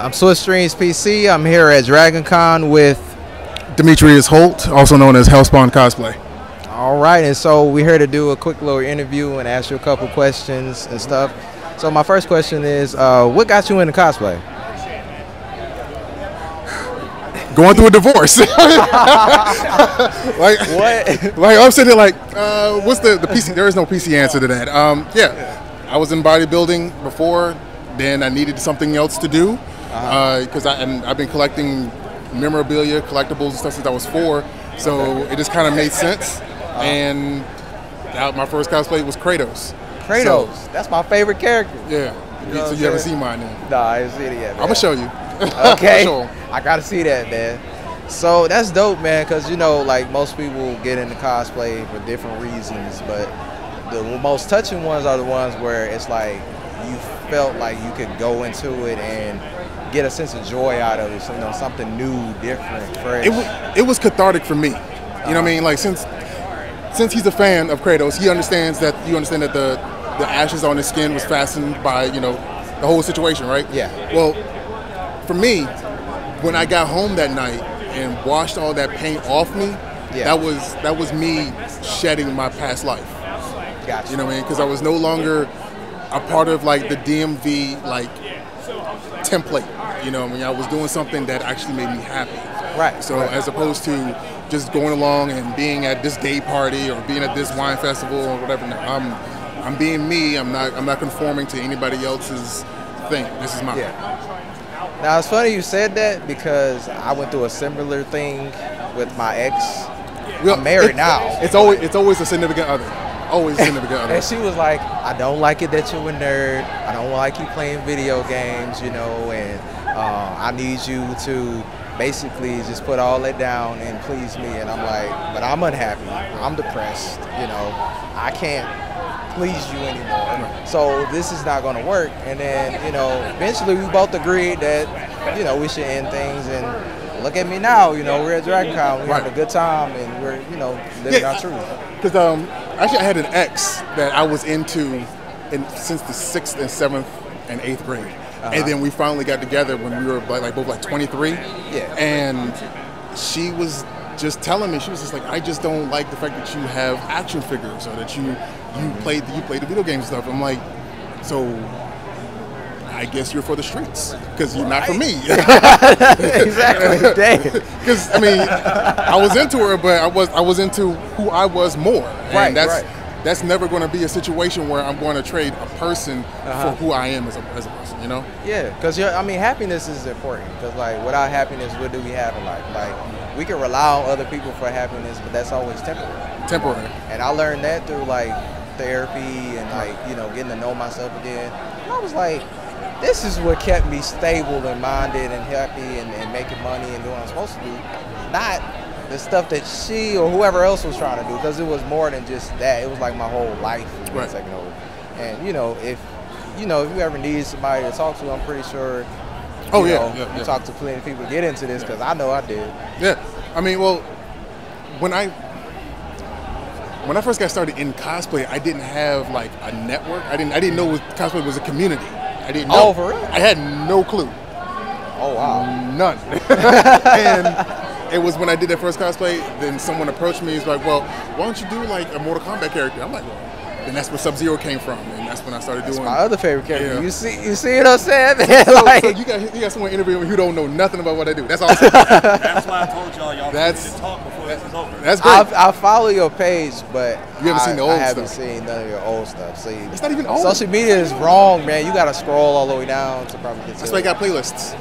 I'm Swift Streams PC. I'm here at Dragoncon with Demtrius Holt, also known as Hellspawn Cosplay. All right, and so we're here to do a quick little interview and ask you a couple questions and stuff. So my first question is, what got you into cosplay? Going through a divorce. Like What? Like I'm sitting there like, what's the PC? There is no PC answer to that. Yeah, I was in bodybuilding before. Then I needed something else to do because I've been collecting memorabilia, collectibles, and stuff since I was 4. So it just kind of made sense. And my first cosplay was Kratos. Kratos. So, that's my favorite character. Yeah. You know so you haven't seen mine then? No, I haven't seen it yet. Man. I'm gonna show you. Okay. Sure. I gotta see that, man. So that's dope, man. Cause you know, like most people get into cosplay for different reasons, but the most touching ones are the ones where it's like you felt like you could go into it and get a sense of joy out of it. So, you know, something new, different, fresh. It was cathartic for me. You know what I mean? Like since he's a fan of Kratos, you understand that the ashes on his skin was fastened by, you know, the whole situation, right? Yeah. Well, for me, when I got home that night and washed all that paint off me, that was me shedding my past life. Gotcha. You know what I mean? Because I was no longer a part of like the DMV like template. You know, I mean, I was doing something that actually made me happy. Right. So as opposed to just going along and being at this gay party or being at this wine festival or whatever, I'm being me. I'm not conforming to anybody else's thing. This is mine. Yeah. Now it's funny you said that because I went through a similar thing with my ex. I'm married now. It's always a significant other. Always a significant other. And she was like, I don't like it that you're a nerd. I don't like you playing video games, you know, and I need you to basically just put all that down and please me. And I'm like, but I'm unhappy. I'm depressed, you know. I can't please you anymore. So this is not going to work. And then, you know, eventually we both agreed that, you know, we should end things. And look at me now, you know, we're at Dragoncon. We're having a good time and we're, you know, living our truth. Because actually I had an ex that I was into since the 6th and 7th and 8th grade. And then we finally got together when we were both 23. Yeah. And she was just telling me, she was just like, I just don't like the fact that you have action figures or that you play the video game stuff. I'm like, so I guess you're for the streets because you're not for me. Exactly. Because I mean, I was into her, but I was into who I was more. And that's never going to be a situation where I'm going to trade a person for who I am as a person, you know? Yeah, because I mean, happiness is important. Because like, without happiness, what do we have in life? Like, we can rely on other people for happiness, but that's always temporary. Temporary. And I learned that through like therapy and like, you know, getting to know myself again. And I was like, this is what kept me stable and minded and happy and making money and doing what I'm supposed to do, not the stuff that she or whoever else was trying to do, because it was more than just that. It was like my whole life was taken over. And you know, if you ever need somebody to talk to, I'm pretty sure. You talk to plenty of people to get into this, because I know I did. Yeah, I mean, well, when I first got started in cosplay, I didn't have like a network. I didn't know cosplay was a community. I didn't know. Oh, for real? I had no clue. Oh wow. None. And it was when I did that first cosplay, then someone approached me. He's like, well, why don't you do like a Mortal Kombat character? I'm like, well, and that's where Sub-Zero came from, and that's when I started doing. My other favorite character. Yeah. You see what I'm saying, man? So you got someone interviewing me who don't know nothing about what I do. That's awesome. That's why I told y'all need to talk before this is over. That's great. I follow your page, but you haven't seen the old stuff. I haven't seen none of your old stuff. See, it's not even old. Social media is wrong, man. You got to scroll all the way down to probably get to That's why you got playlists.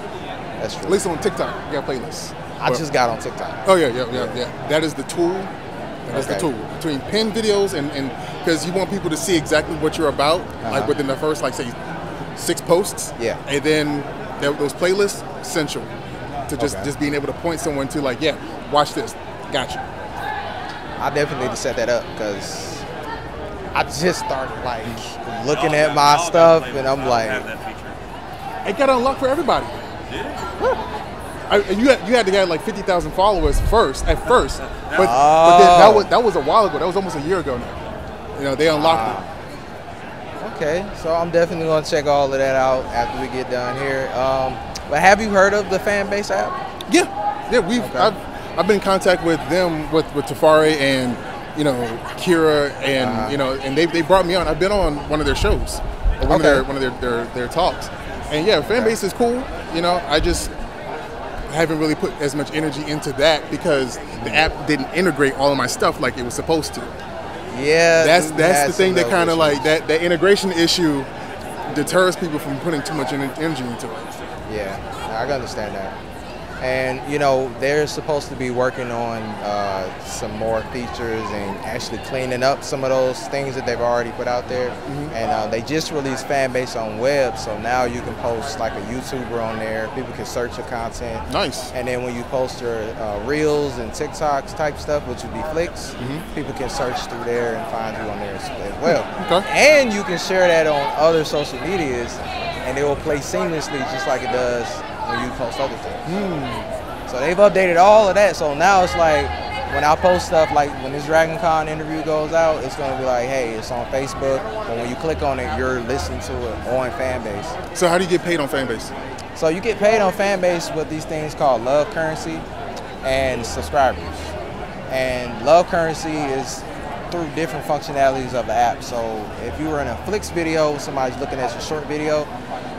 That's true. At least on TikTok, you got playlists. I just got on TikTok. Oh yeah. That is the tool. That's the tool between pin videos and because you want people to see exactly what you're about, like within the first say 6 posts. Yeah. And then those playlists essential to just being able to point someone to like, yeah, watch this, got you. I definitely need to set that up because I just started like looking at my stuff and I'm like, it got unlocked for everybody. Yeah. You had to get like 50,000 followers at first, but then that was a while ago. That was almost a year ago now. You know, they unlocked it. Okay, so I'm definitely gonna check all of that out after we get done here. But have you heard of the Fanbase app? Yeah, we've I've been in contact with them with Tafari and Kira and and they brought me on. I've been on one of their shows, or one of their talks, and yeah, Fanbase is cool. I just haven't really put as much energy into that because the app didn't integrate all of my stuff like it was supposed to. Yeah, that's the thing that kind of like that integration issue deters people from putting too much energy into it. Yeah, I can understand that. And they're supposed to be working on some more features and actually cleaning up some of those things that they've already put out there. And they just released Fanbase on web, so now you can post like a YouTuber on there. People can search your content. Nice. And then when you post your Reels and TikToks type stuff, which would be flicks, people can search through there and find you on there as well. Okay. And you can share that on other social medias, and it will play seamlessly just like it does when you post other things. So they've updated all of that. So now it's like when I post stuff, like when this Dragoncon interview goes out, it's going to be like, hey, it's on Facebook. But when you click on it, you're listening to it on Fanbase. So how do you get paid on Fanbase? So you get paid on Fanbase with these things called love currency and subscribers. And love currency is through different functionalities of the app. So if you were in a Flicks video, somebody's looking at your short video,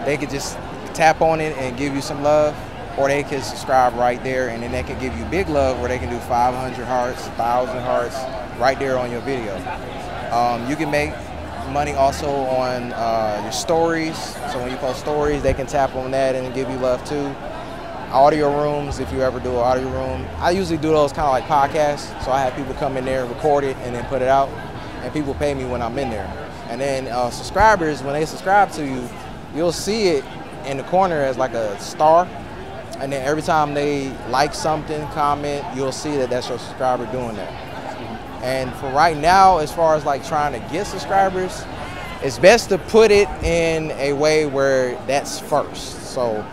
they could just tap on it and give you some love, or they can subscribe right there, and then they can give you big love where they can do 500 hearts, 1,000 hearts right there on your video. You can make money also on your stories. So when you post stories, they can tap on that and give you love too. Audio rooms, if you ever do an audio room. I usually do those kind of like podcasts, so I have people come in there, record it, and then put it out, and people pay me when I'm in there. And then subscribers, when they subscribe to you, you'll see it in the corner as like a star, and then every time they like something, comment, you'll see that that's your subscriber doing that. And for right now, as far as like trying to get subscribers, it's best to put it in a way where that's first. So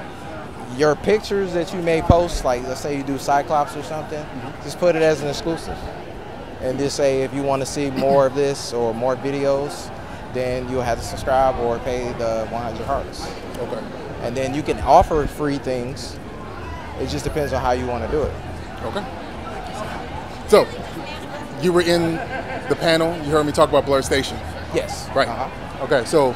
your pictures that you may post, like let's say you do Cyclops or something, just put it as an exclusive, and just say if you want to see more of this or more videos, then you'll have to subscribe or pay the 100 hearts. Okay. And then you can offer free things. It just depends on how you want to do it. Okay. So, you were in the panel. You heard me talk about Blerd Station. Yes. Right. Okay. So,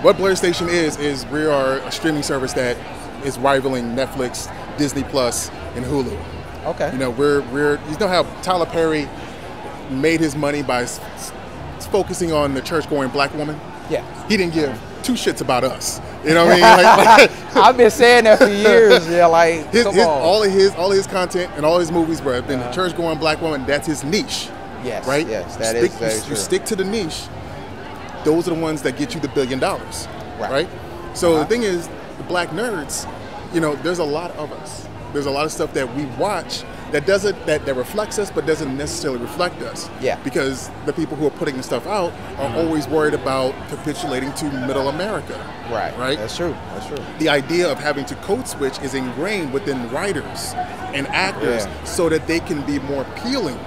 what Blerd Station is we are a streaming service that is rivaling Netflix, Disney Plus, and Hulu. Okay. We're you know how Tyler Perry made his money by focusing on the church-going black woman? Yeah. He didn't give two shits about us. You know what I mean? I've been saying that for years. Yeah, like all of his content and all his movies where have been the church-going black woman. That's his niche. Yes. Right. Yes. That is very true. You stick to the niche. Those are the ones that get you the $1 billion. Right. So the thing is, the black nerds. There's a lot of us. There's a lot of stuff that we watch that reflects us, but doesn't necessarily reflect us. Yeah. Because the people who are putting the stuff out are always worried about capitulating to middle America. Right. Right. That's true. That's true. The idea of having to code switch is ingrained within writers and actors so that they can be more appealing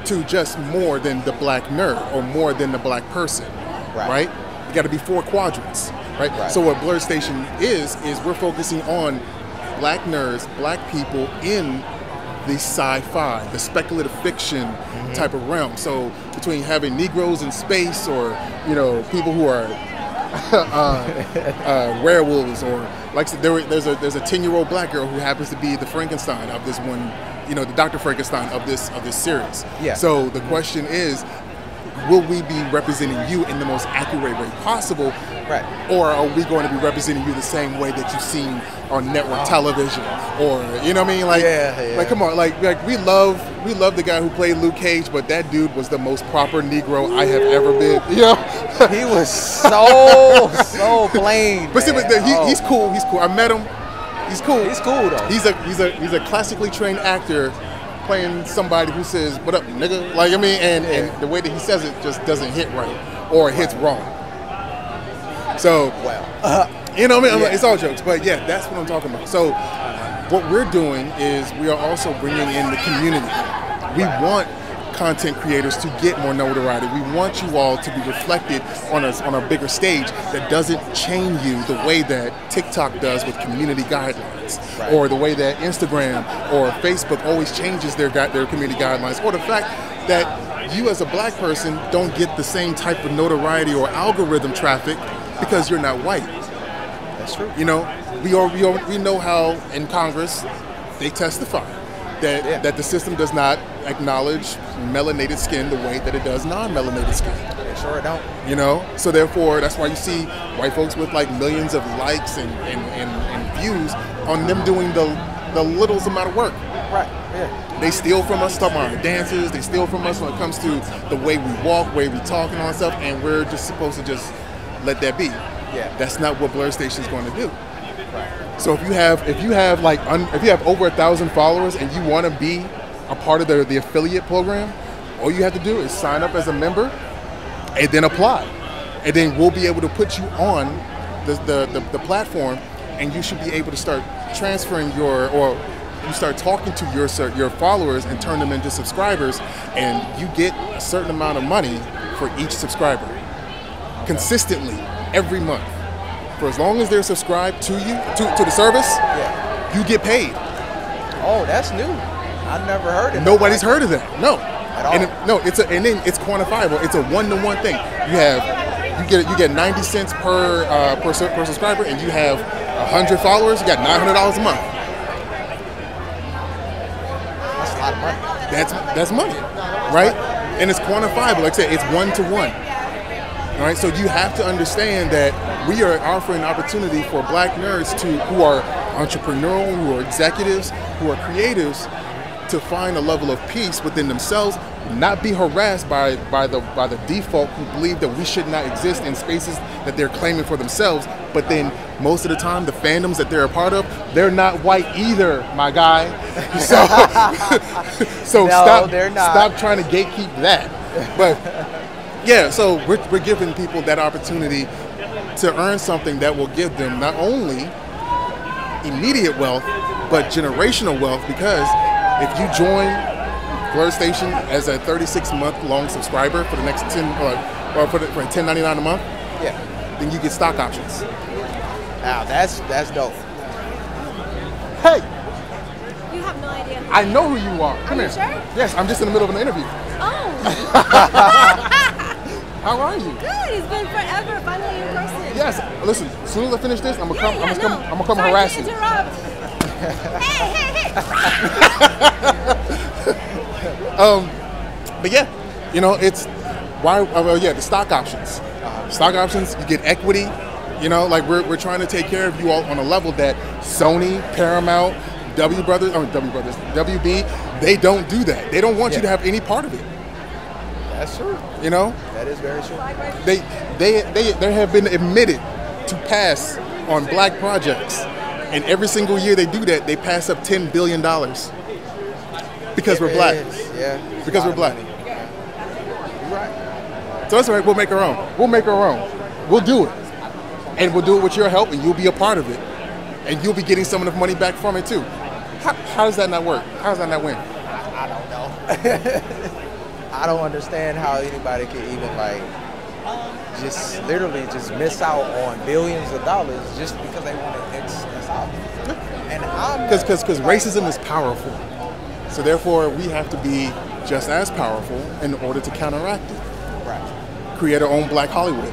to just more than the black nerd or more than the black person. Right. You got to be 4 quadrants. Right. So what Blerd Station is we're focusing on black nerds, black people in the sci-fi, the speculative fiction type of realm. So between having Negroes in space, or people who are werewolves, or like there's a 10-year-old black girl who happens to be the Frankenstein of this one, the Dr. Frankenstein of this series. Yeah. So the question is, will we be representing you in the most accurate way possible? Right. Or are we going to be representing you the same way that you've seen on network television? Or, you know what I mean? Like, come on, like we love the guy who played Luke Cage, but that dude was the most proper Negro I have ever been. He was so plain. But see, he's cool. He's cool. I met him. He's cool. He's cool though. He's a classically trained actor playing somebody who says, "What up, nigga?" Like, I mean, and the way that he says it just doesn't hit right, or it hits wrong. So, you know what I mean? It's all jokes, but yeah, that's what I'm talking about. So, what we're doing is we are also bringing in the community. We want content creators to get more notoriety. We want you all to be reflected on a bigger stage that doesn't chain you the way that TikTok does with community guidelines, or the way that Instagram or Facebook always changes their community guidelines, or the fact that you as a black person don't get the same type of notoriety or algorithm traffic because you're not white. That's true. You know, we know how in Congress they testify that the system does not acknowledge melanated skin the way that it does non-melanated skin. They sure don't. You know, so therefore that's why you see white folks with like millions of likes and views on them doing the littlest amount of work. Right. Yeah. They steal from us, talking about our dances. They steal from us when it comes to the way we walk, way we talk, and all that stuff. And we're just supposed to just let that be. Yeah. That's not what Blerd Station is going to do. Right. So if you have over 1,000 followers and you want to be a part of the affiliate program, all you have to do is sign up as a member and then apply, and then we'll be able to put you on the platform, and you should be able to start transferring you start talking to your followers and turn them into subscribers, and you get a certain amount of money for each subscriber consistently every month. For as long as they're subscribed to you, to the service, you get paid. Oh, that's new. I've never heard of it. Nobody's heard of that. No. At all. And then it's quantifiable. It's a one-to-one thing. You get 90 cents per subscriber, and you have 100 followers. You got $900 a month. That's a lot of money. That's money, right? And it's quantifiable. Like I said, it's one-to-one. All right, so you have to understand that we are offering an opportunity for black nerds who are entrepreneurial, who are executives, who are creatives, to find a level of peace within themselves, not be harassed by the default who believe that we should not exist in spaces that they're claiming for themselves. But then most of the time, the fandoms that they're a part of, they're not white either, my guy. So No, they're not. Stop trying to gatekeep that. But yeah, so we're giving people that opportunity to earn something that will give them not only immediate wealth, but generational wealth, because if you join Blerd Station as a 36-month-long subscriber for the next 10 or for $10.99 a month, then you get stock options. Now that's dope. Hey, You have no idea. I know who you are. Come Are here. you sure? Yes, I'm just in the middle of an interview. Oh. How are you? Good. It's been forever. Finally in person. Yes. Listen, as soon as I finish this, I'm gonna come Sorry harass to you. interrupt. Hey. But yeah, you know, it's why. The stock options. Stock options. You get equity. You know, like we're trying to take care of you all on a level that Sony, Paramount, WB, they don't do that. They don't want you to have any part of it. That's true. You know, That is very true. they have been admitted to pass on black projects, and every single year they do that, they pass up $10 billion because we're black. Yeah. Because we're black. You're right. So that's all right. We'll make our own. We'll do it, and we'll do it with your help, and you'll be a part of it, and you'll be getting some of the money back from it too. How does that not work? How does that not win? I don't know. I don't understand how anybody can even just literally miss out on billions of dollars just because they want to X out. And because racism is powerful, so therefore we have to be just as powerful in order to counteract it. Right. Create our own Black Hollywood.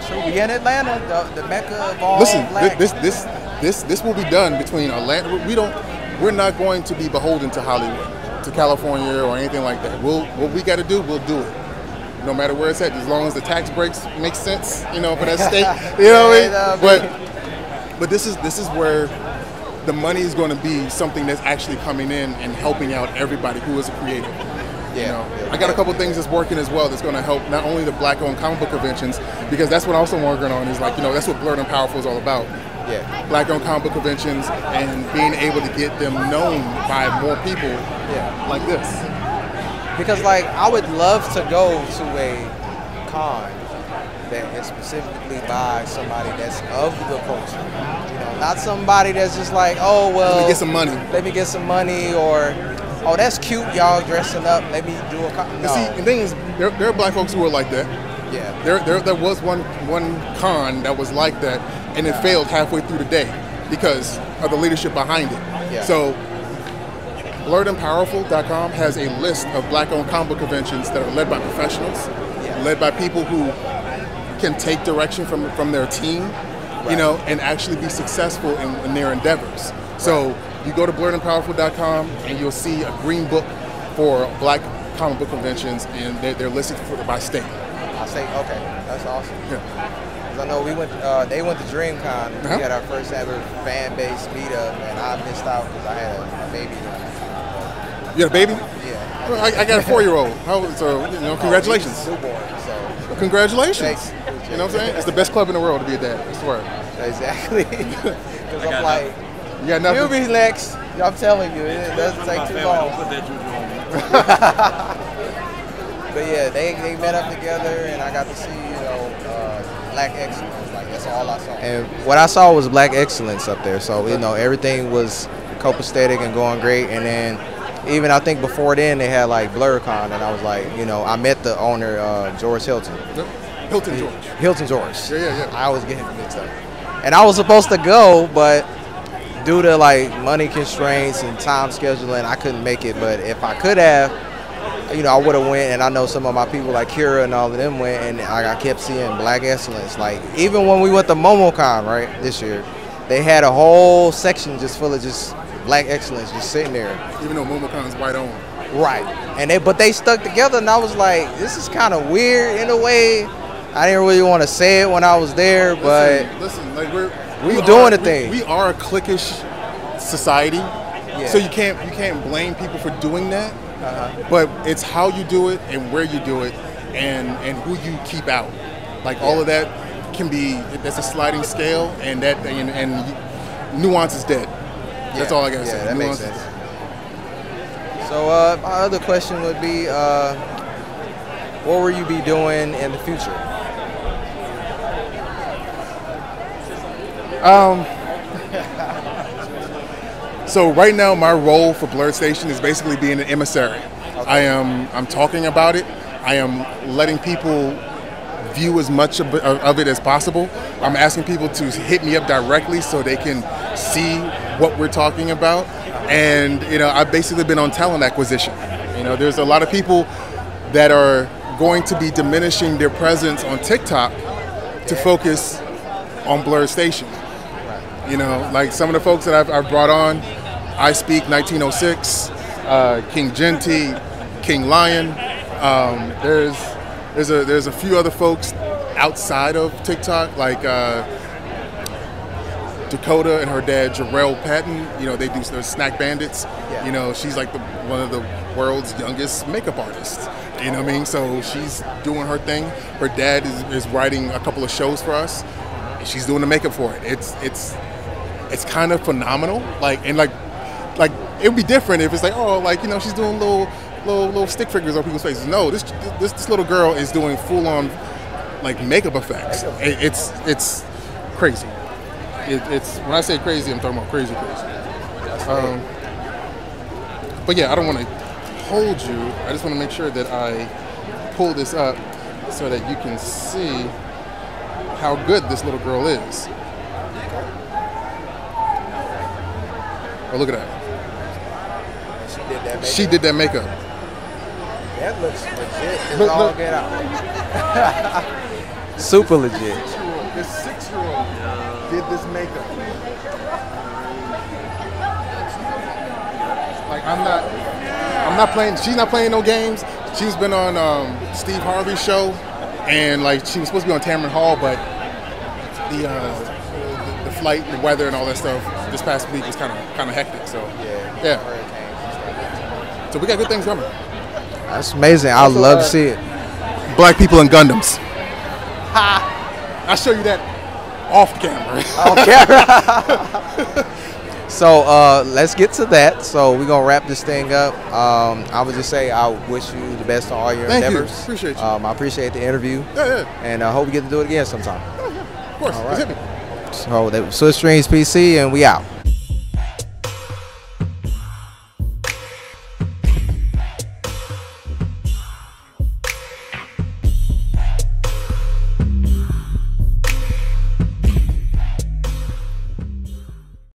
Sure, we in Atlanta, the mecca of all Listen, black. this will be done between Atlanta. We're not going to be beholden to Hollywood, to California, or anything like that. What we got to do, we'll do it. No matter where it's at, as long as the tax breaks make sense, you know, for that state. You know what I mean? But this is where the money is going to be something that's actually coming in and helping out everybody who is a creative. You know, I got a couple things that's working as well that's going to help not only the black-owned comic book conventions, because that's what I'm also working on, is that's what Blerd and Powerful is all about. Yeah. Black-owned comic book conventions and being able to get them known by more people like this. Because I would love to go to a con that is specifically by somebody that's of the culture. You know, not somebody that's just oh well. Let me get some money. Let me get some money, or oh, that's cute, y'all dressing up. Let me do a con. No. See, the thing is, there are black folks who are like that. Yeah. There was one con that was like that, and it failed halfway through the day because of the leadership behind it. Yeah. So, BlerdandPowerful.com has a list of black-owned comic book conventions that are led by professionals, led by people who can take direction from their team, you know, and actually be successful in their endeavors. So you go to BlerdandPowerful.com and you'll see a green book for black comic book conventions, and they're listed by state. I say, okay, that's awesome. Yeah. 'Cause I know we went. They went to Dragoncon. We had our first ever Fanbase meetup, and I missed out because I had a baby. You had a baby? Yeah. Well, I got a 4-year-old. So, you know, congratulations. Oh, he's newborn, so. Congratulations. Thanks. You know what I'm saying? It's the best club in the world to be a dad. I swear. Exactly. Because I'm like, you got nothing. you'll be next. I'm telling you, it doesn't take too long. Put that juju on me. But yeah, they met up together, and I got to see, you know, black excellence. Like, that's all I saw. And what I saw was black excellence up there. So, you know, everything was copacetic and going great. And then even I think before then they had like Dragoncon, and I was like, you know, I met the owner, George Hilton. Hilton George. Hilton George. Yeah. I always get him mixed up. And I was supposed to go, but due to like money constraints and time scheduling, I couldn't make it. But if I could have, you know, I would have went. And I know some of my people like Kira and all of them went, and I kept seeing black excellence. Like even when we went to MomoCon, right, this year, they had a whole section just full of just black excellence just sitting there. Even though MomoCon's white owned. Right. And but they stuck together, and I was like, this is kind of weird in a way. I didn't really want to say it when I was there, but listen, like we doing a thing. We are a cliquish society, Yeah. so you can't blame people for doing that. But it's how you do it and where you do it, and who you keep out. Like all of that can be, that's a sliding scale, and that and nuance is dead. That's all I gotta say. That nuance makes sense. So my other question would be, what will you be doing in the future? So right now, my role for Blerd Station is basically being an emissary. Okay. I'm talking about it. I am letting people view as much of it as possible. I'm asking people to hit me up directly so they can see what we're talking about. And you know, I've basically been on talent acquisition. You know, there's a lot of people that are going to be diminishing their presence on TikTok to focus on Blerd Station. You know, like some of the folks that I've brought on, I Speak 1906, King Genty, King Lion. There's a few other folks outside of TikTok, like Dakota and her dad Jarrell Patton. You know, they do their Snack Bandits. Yeah. You know, she's like one of the world's youngest makeup artists. You know what I mean? So she's doing her thing. Her dad is writing a couple of shows for us. She's doing the makeup for it. It's kind of phenomenal. Like it would be different if it's like, oh, like, you know, she's doing little stick figures on people's faces. No, this little girl is doing full on like makeup effects. It's crazy. It's when I say crazy, I'm talking about crazy. But yeah, I don't want to hold you. I just want to make sure that I pull this up so that you can see how good this little girl is. Oh, look at that. She did that makeup. That looks legit. It's all get out. Super legit. This 6-year-old did this makeup. Like I'm not playing. She's not playing no games. She's been on Steve Harvey's show, and like she was supposed to be on Tamron Hall, but the flight, the weather, and all that stuff this past week was kind of hectic. So yeah. So we got good things coming. That's amazing. I'd love to see it. Black people and Gundams. I'll show you that off camera. Off camera. So let's get to that. So we're gonna wrap this thing up. I would just say I wish you the best on all your endeavors. Thank you. Appreciate you. I appreciate the interview. Yeah. And I hope we get to do it again sometime. Of course. All right. Hit me. So that was Switch Streams PC, and we out.